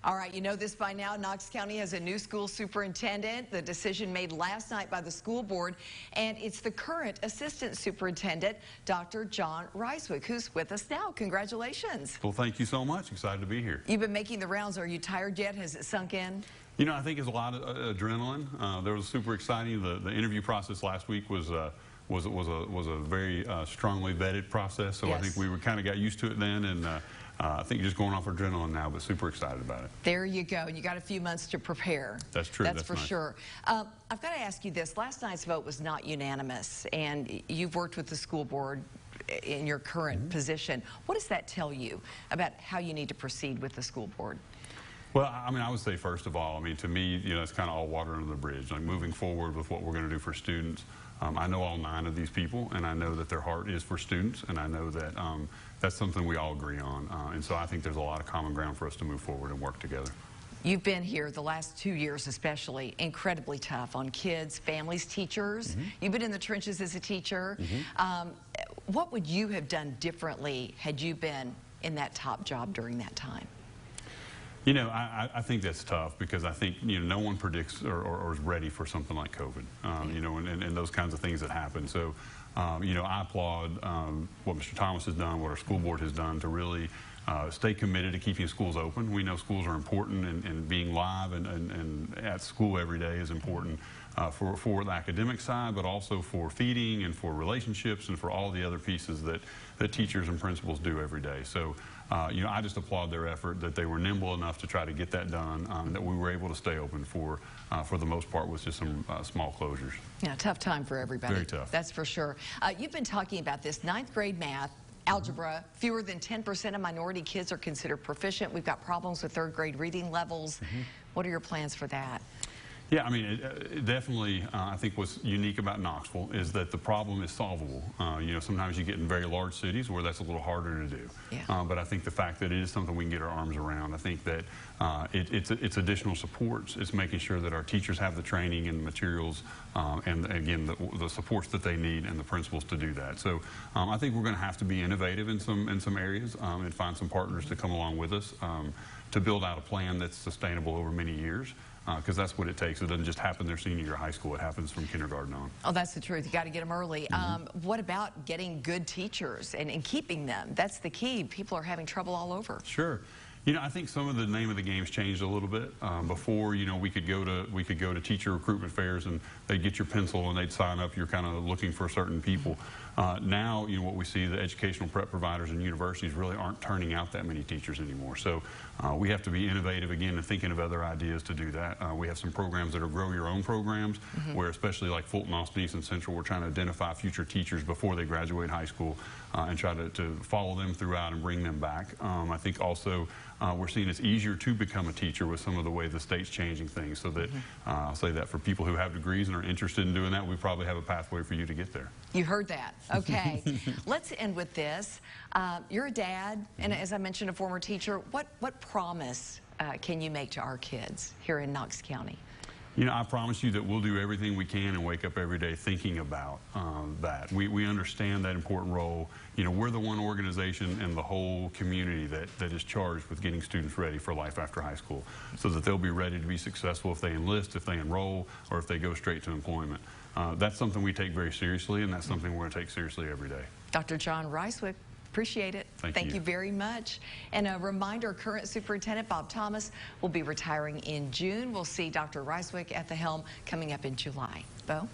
All right, you know this by now. Knox County has a new school superintendent. The decision made last night by the school board, and it's the current assistant superintendent, Dr. Jon Rysewyk, who's with us now. Congratulations. Well, thank you so much. Excited to be here. You've been making the rounds. Are you tired yet? Has it sunk in? You know, I think it's a lot of adrenaline. There was super exciting. The interview process last week was a very strongly vetted process. So yes. I think we kind of got used to it then, and I think just going off adrenaline now, but super excited about it. There you go. You got a few months to prepare. That's true. That's for nice. Sure. I've got to ask you this. Last night's vote was not unanimous, and you've worked with the school board in your current position. What does that tell you about how you need to proceed with the school board? Well, I mean, I would say, first of all, I mean, to me, you know, it's kind of all water under the bridge. Like, moving forward with what we're going to do for students, I know all 9 of these people, and I know that their heart is for students, and I know that that's something we all agree on. And so I think there's a lot of common ground for us to move forward and work together. You've been here the last 2 years especially, incredibly tough on kids, families, teachers. You've been in the trenches as a teacher. What would you have done differently had you been in that top job during that time? You know, I think that's tough because I think, you know, no one predicts or is ready for something like COVID, you know, and those kinds of things that happen. So, you know, I applaud what Mr. Thomas has done, what our school board has done to really stay committed to keeping schools open. We know schools are important, and being live and at school every day is important for the academic side, but also for feeding and for relationships and for all the other pieces that teachers and principals do every day. So, you know, I just applaud their effort that they were nimble enough to try to get that done, that we were able to stay open for the most part with just some small closures. Yeah, tough time for everybody. Very tough. That's for sure. You've been talking about this 9th grade math, algebra. Fewer than 10% of minority kids are considered proficient. We've got problems with 3rd grade reading levels. What are your plans for that? Yeah, I mean, it definitely, I think what's unique about Knoxville is that the problem is solvable. You know, sometimes you get in very large cities where that's a little harder to do. Yeah. But I think the fact that it is something we can get our arms around, I think that it's additional supports. It's making sure that our teachers have the training and the materials and, again, the supports that they need and the principals to do that. So I think we're going to have to be innovative in some areas and find some partners to come along with us to build out a plan that's sustainable over many years. Because that's what it takes. It doesn't just happen their senior year of high school. It happens from kindergarten on. Oh, that's the truth. You got to get them early. What about getting good teachers and keeping them? That's the key. People are having trouble all over. Sure. You know, I think some of the name of the game's changed a little bit. Before, you know, we could go to teacher recruitment fairs and they'd get your pencil and they'd sign up. You're kind of looking for certain people. Now, you know, what we see, the educational prep providers and universities really aren't turning out that many teachers anymore. So we have to be innovative again and thinking of other ideas to do that. We have some programs that are grow your own programs, where especially like Fulton, Austin East, and Central, we're trying to identify future teachers before they graduate high school and try to follow them throughout and bring them back. I think also we're seeing it's easier to become a teacher with some of the way the state's changing things, so that I'll say that for people who have degrees and are interested in doing that, we probably have a pathway for you to get there. You heard that. Okay. Let's end with this. You're a dad, and as I mentioned, a former teacher. What promise can you make to our kids here in Knox County? You know, I promise you that we'll do everything we can and wake up every day thinking about that. We understand that important role. You know, we're the one organization in the whole community that is charged with getting students ready for life after high school, so that they'll be ready to be successful if they enlist, if they enroll, or if they go straight to employment. That's something we take very seriously, and that's something we're going to take seriously every day. Dr. Jon Rysewyk, appreciate it. Thank you very much. And a reminder, current superintendent Bob Thomas will be retiring in June. We'll see Dr. Rysewyk at the helm coming up in July. Bo?